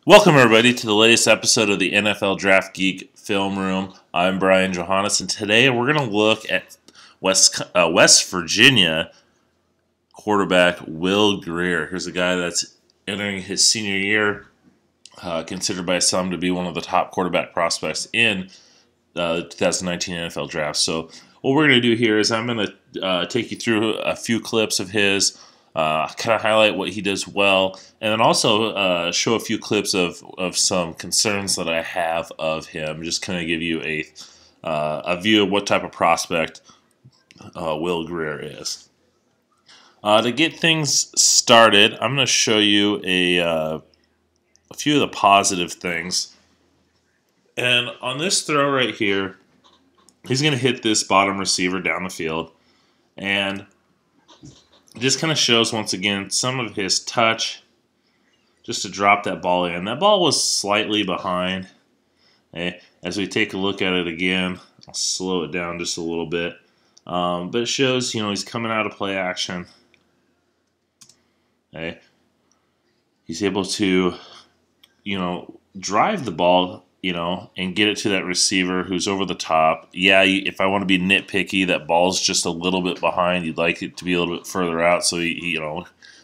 Welcome, everybody, to the latest episode of the NFL Draft Geek Film Room. I'm Brian Johannes, and today we're going to look at West Virginia quarterback Will Grier. Here's a guy that's entering his senior year, considered by some to be one of the top quarterback prospects in the 2019 NFL Draft. So what we're going to do here is I'm going to take you through a few clips of his, kind of highlight what he does well, and then also show a few clips of some concerns that I have of him. Just kind of give you a view of what type of prospect Will Grier is. To get things started, I'm going to show you a few of the positive things. And on this throw right here, he's going to hit this bottom receiver down the field. And it just kind of shows, once again, some of his touch just to drop that ball in. That ball was slightly behind. As we take a look at it again, I'll slow it down just a little bit. But it shows, he's coming out of play action. He's able to, drive the ball, and get it to that receiver who's over the top. Yeah, if I want to be nitpicky, that ball's just a little bit behind. You'd like it to be a little bit further out, so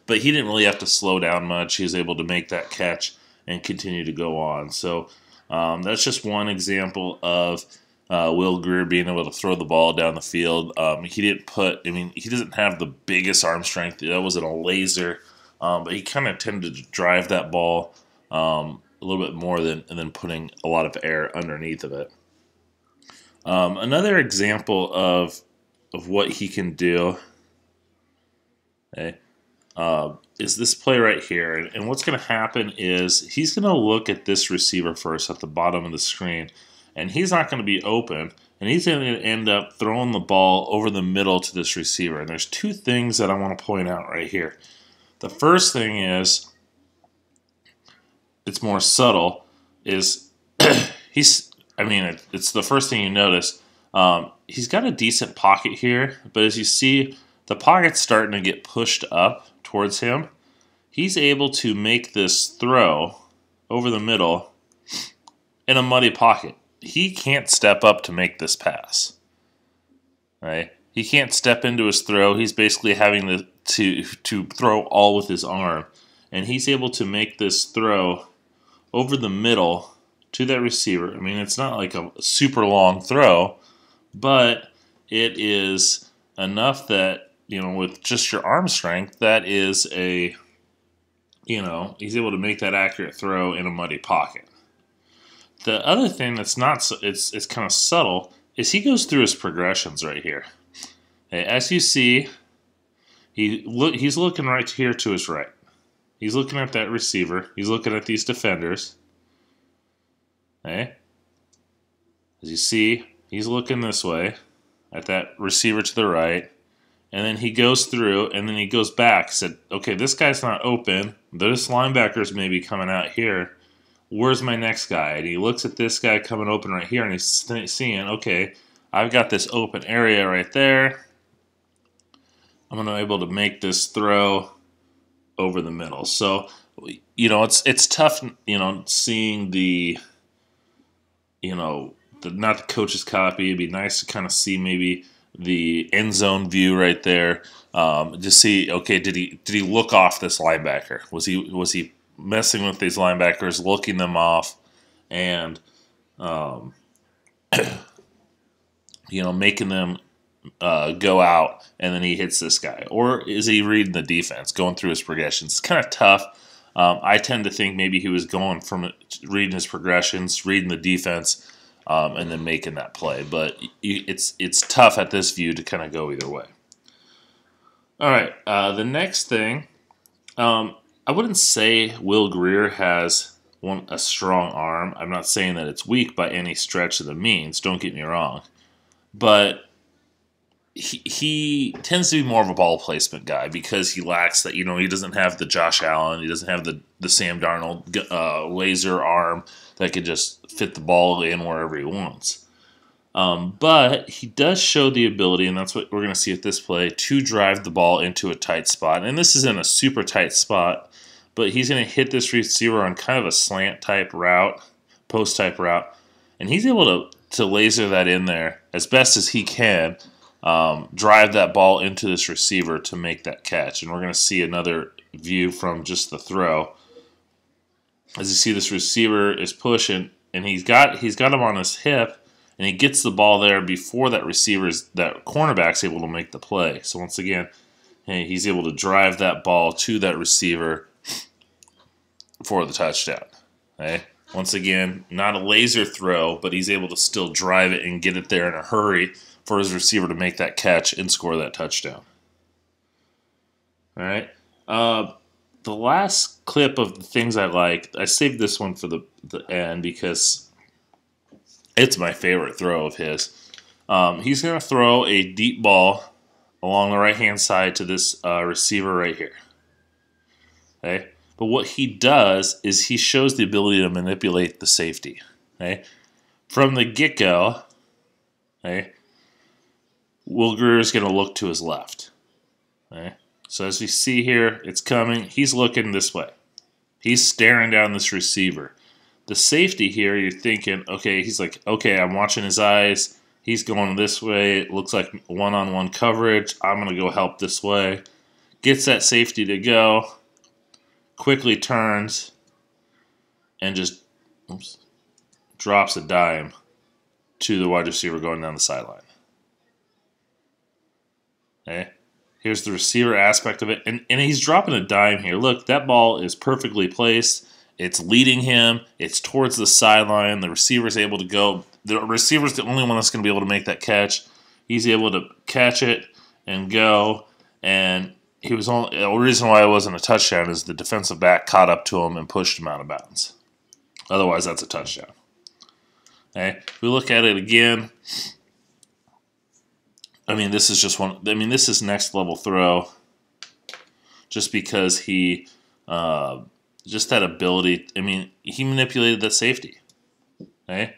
but he didn't really have to slow down much. He was able to make that catch and continue to go on. So that's just one example of Will Grier being able to throw the ball down the field. He doesn't have the biggest arm strength. That wasn't a laser, but he kind of tended to drive that ball a little bit more than putting a lot of air underneath of it. Another example of what he can do is this play right here. And what's going to happen is he's going to look at this receiver first at the bottom of the screen, and he's not going to be open, and he's going to end up throwing the ball over the middle to this receiver. And there's two things that I want to point out right here. The first thing is, it's more subtle, is it's the first thing you notice. He's got a decent pocket here, but as you see, the pocket's starting to get pushed up towards him. He's able to make this throw over the middle in a muddy pocket. He can't step up to make this pass. Right? He can't step into his throw. He's basically having to throw all with his arm. And he's able to make this throw over the middle to that receiver. I mean, it's not like a super long throw, but it is enough that, with just your arm strength, that is he's able to make that accurate throw in a muddy pocket. The other thing that's it's kind of subtle is he goes through his progressions right here. As you see, he's looking right here to his right. He's looking at that receiver. He's looking at these defenders. As you see, he's looking this way at that receiver to the right. And then he goes through, and then he goes back. Said, okay, this guy's not open. This linebacker's maybe coming out here. Where's my next guy? And he looks at this guy coming open right here, and he's seeing, okay, I've got this open area right there. I'm going to be able to make this throw over the middle. So, it's tough, seeing the, not the coach's copy. It'd be nice to kind of see maybe the end zone view right there. To see, okay, did he look off this linebacker? Was he messing with these linebackers, looking them off, and making them go out, and then he hits this guy? Or is he reading the defense, going through his progressions? It's kind of tough. I tend to think maybe he was going from reading his progressions, reading the defense, and then making that play. But it's tough at this view to kind of go either way. All right, the next thing, I wouldn't say Will Grier has a strong arm. I'm not saying that it's weak by any stretch of the means. Don't get me wrong. But he tends to be more of a ball placement guy because he lacks that, he doesn't have the Josh Allen, he doesn't have the Sam Darnold laser arm that could just fit the ball in wherever he wants. But he does show the ability, and that's what we're going to see at this play, to drive the ball into a tight spot. And this is in a super tight spot, but he's going to hit this receiver on kind of a slant type route, post type route, and he's able to laser that in there as best as he can, drive that ball into this receiver to make that catch. And we're going to see another view from just the throw. As you see, this receiver is pushing, and he's got him on his hip, and he gets the ball there before that cornerback's able to make the play. So once again, he's able to drive that ball to that receiver for the touchdown. Okay? Once again, not a laser throw, but he's able to still drive it and get it there in a hurry for his receiver to make that catch and score that touchdown. All right. The last clip of the things I liked, I saved this one for the end because it's my favorite throw of his. He's going to throw a deep ball along the right-hand side to this receiver right here. Okay? But what he does is he shows the ability to manipulate the safety. Okay? From the get-go, okay, Will Grier is going to look to his left. Okay? So as we see here, it's coming. He's looking this way. He's staring down this receiver. The safety here, you're thinking, okay, he's like, okay, I'm watching his eyes. He's going this way. It looks like one-on-one coverage. I'm going to go help this way. Gets that safety to go. Quickly turns. And just drops a dime to the wide receiver going down the sideline. Okay. Here's the receiver aspect of it. And he's dropping a dime here. Look, that ball is perfectly placed. It's leading him. It's towards the sideline. The receiver's able to go. The receiver's the only one that's going to be able to make that catch. He's able to catch it and go. And he was only, the reason why it wasn't a touchdown is the defensive back caught up to him and pushed him out of bounds. Otherwise, that's a touchdown. Okay. If we look at it again, I mean, this is just one. I mean, this is next level throw. Just because he, just that ability. I mean, he manipulated that safety. Okay.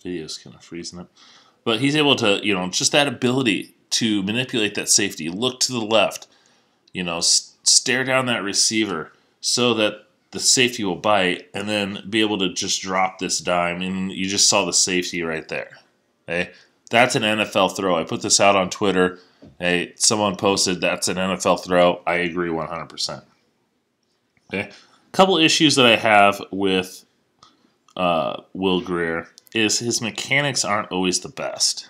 Video's kind of freezing up, but he's able to, just that ability to manipulate that safety. Look to the left. Stare down that receiver so that the safety will bite, and then be able to just drop this dime. And you just saw the safety right there. Okay, that's an NFL throw. I put this out on Twitter. Hey, someone posted that's an NFL throw. I agree 100%. Okay, a couple issues that I have with Will Grier is his mechanics aren't always the best.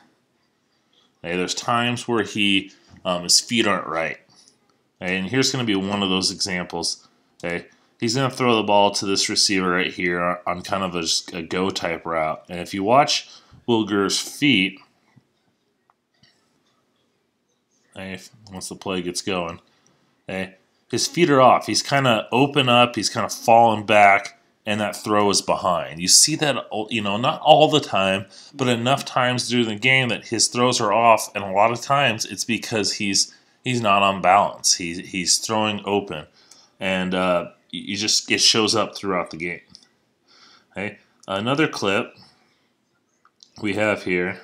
Okay, there's times where his feet aren't right. Okay, and here's going to be one of those examples. Okay, he's going to throw the ball to this receiver right here on kind of a go type route. And if you watch Will Grier's feet, okay, once the play gets going, okay, his feet are off. He's kind of open up. He's kind of falling back, and that throw is behind. You see that, not all the time, but enough times during the game that his throws are off, and a lot of times it's because he's not on balance. He's throwing open, and it shows up throughout the game. Okay, another clip we have here.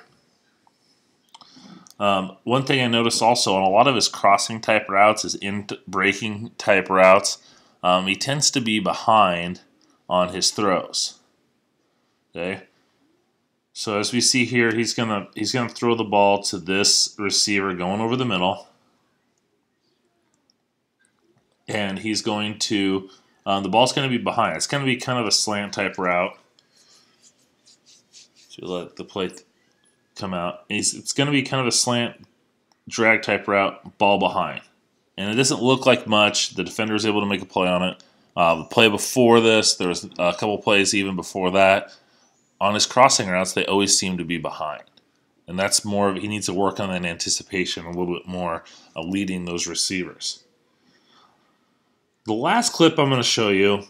One thing I noticed also on a lot of his crossing type routes, his breaking type routes, he tends to be behind on his throws. Okay, so as we see here, he's gonna throw the ball to this receiver going over the middle. And he's going to, the ball's going to be behind. It's going to be kind of a slant type route. So let the play come out. It's going to be kind of a slant drag type route, ball behind. And it doesn't look like much. The defender was able to make a play on it. The play before this, there was a couple plays even before that. On his crossing routes, they always seem to be behind. And that's more of, he needs to work on that anticipation a little bit more of leading those receivers. The last clip I'm going to show you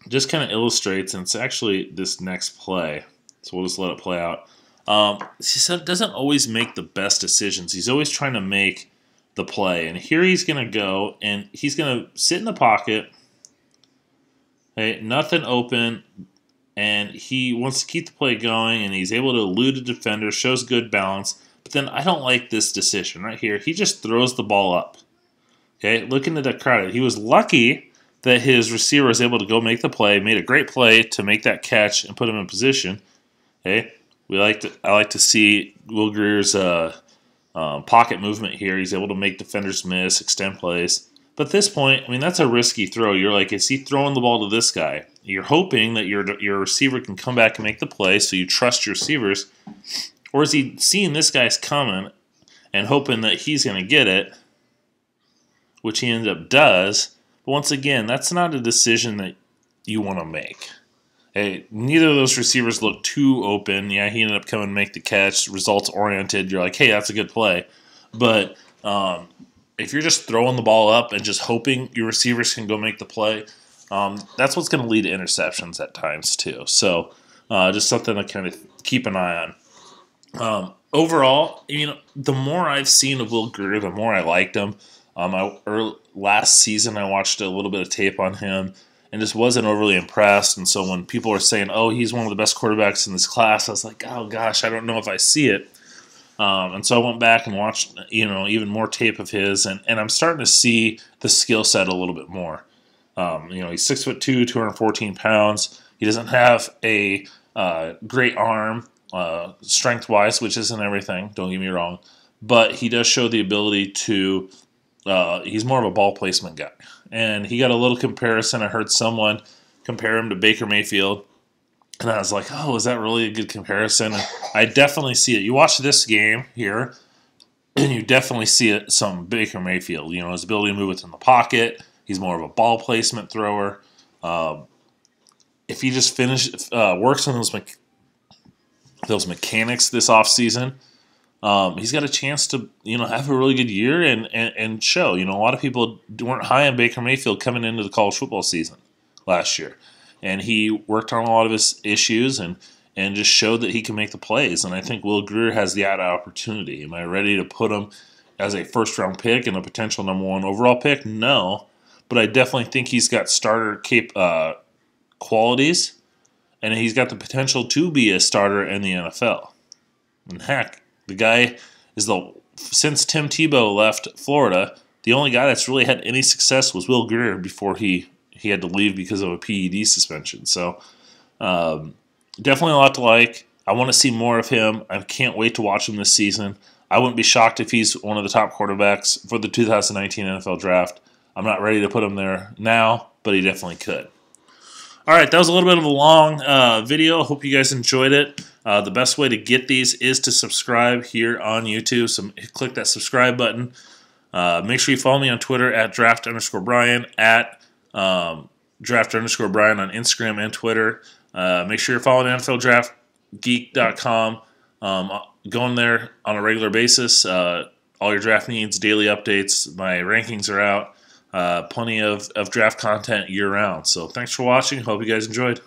just kind of illustrates, and it's actually this next play, so we'll just let it play out. He doesn't always make the best decisions. He's always trying to make the play, and here he's going to go, and he's going to sit in the pocket, okay, nothing open, and he wants to keep the play going, and he's able to elude a defender, shows good balance. But then I don't like this decision right here. He just throws the ball up. Okay, looking at the credit, he was lucky that his receiver was able to go make the play, made a great play to make that catch and put him in position. Okay, I like to see Will Grier's pocket movement here. He's able to make defenders miss, extend plays. But at this point, I mean, that's a risky throw. You're like, is he throwing the ball to this guy? You're hoping that your receiver can come back and make the play, so you trust your receivers. Or is he seeing this guy's coming and hoping that he's going to get it, which he ended up does. But once again, that's not a decision that you want to make. Hey, neither of those receivers looked too open. Yeah, he ended up coming and make the catch, results oriented. You're like, hey, that's a good play. But if you're just throwing the ball up and just hoping your receivers can go make the play, that's what's going to lead to interceptions at times too. So just something to kind of keep an eye on. Overall, the more I've seen of Will Grier, the more I liked him. Last season, I watched a little bit of tape on him and just wasn't overly impressed. And so when people were saying, oh, he's one of the best quarterbacks in this class, I was like, oh, gosh, I don't know if I see it. And so I went back and watched, even more tape of his, and I'm starting to see the skill set a little bit more. He's 6'2", 214 pounds. He doesn't have a great arm, strength-wise, which isn't everything, don't get me wrong. But he does show the ability to he's more of a ball placement guy. And he got a little comparison. I heard someone compare him to Baker Mayfield. And I was like, oh, is that really a good comparison? And I definitely see it. You watch this game here, and you definitely see it, some Baker Mayfield. His ability to move within the pocket. He's more of a ball placement thrower. If he just works on those mechanics this offseason, he's got a chance to, have a really good year and show. A lot of people weren't high on Baker Mayfield coming into the college football season last year. And he worked on a lot of his issues and just showed that he can make the plays. And I think Will Grier has the added opportunity. Am I ready to put him as a first-round pick and a potential number 1 overall pick? No. But I definitely think he's got starter qualities, and he's got the potential to be a starter in the NFL. And heck, the guy is since Tim Tebow left Florida, the only guy that's really had any success was Will Grier before he had to leave because of a PED suspension. So definitely a lot to like. I want to see more of him. I can't wait to watch him this season. I wouldn't be shocked if he's one of the top quarterbacks for the 2019 NFL Draft. I'm not ready to put him there now, but he definitely could. All right, that was a little bit of a long video. Hope you guys enjoyed it. The best way to get these is to subscribe here on YouTube. So click that subscribe button. Make sure you follow me on Twitter at draft_Brian, at draft_Brian on Instagram and Twitter. Make sure you're following NFLDraftGeek.com. Going there on a regular basis. All your draft needs, daily updates. My rankings are out. Plenty of draft content year-round. So thanks for watching. Hope you guys enjoyed.